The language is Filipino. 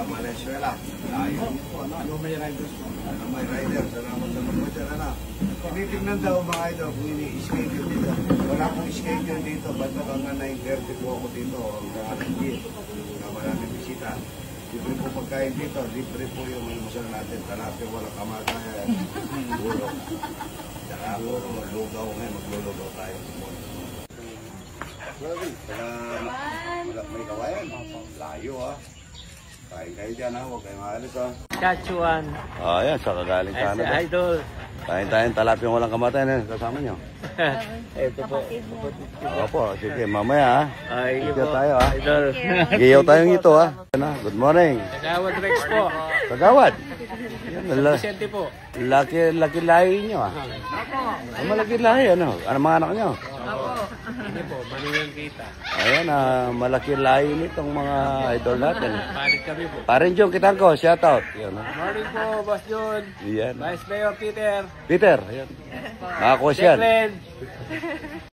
Valenzuela. Layo. Ano may riders mo? Ano may riders? Salamat sa mga sir, ano? Tinitignan daw mga idol kung ini-schedule dito. Wala akong schedule dito. Basta hanggang 9:30 po ako dito. Hanggang alas 10. Na maraming bisita. Libre po pagkain dito. Libre po yung almusal natin. Talapin walang kamagayan. Bulog. Saka ako, maglugaw ngayon. Maglulugaw tayo. May kawayan. Layo ah. Kain kayo dyan ha. Huwag kayong maalis ha. Saskatchewan. Ayan, sa kagaling Canada. Ay, idol. Kain tayong talapin walang kamatayan. Kasama nyo. Ito po. Opo, sige. Mamaya ha. Ay, Sige tayo ha. idol. Giyaw tayong ito ha. Good morning. Kagawad Rex po. Kagawad. Vicente po. Laki lahi nyo ha. Malaki lahi ano? Ano mga anak nyo? Hindi po, manulang kita. Ayan, malaki lahi nitong mga idol natin. Palit kami po. Parin Jong Kitangko, shout out. Yan, Morning po, Boss John. Yan. Vice Mayor Peter. Peter, ayan. Mga kosyal. Declan.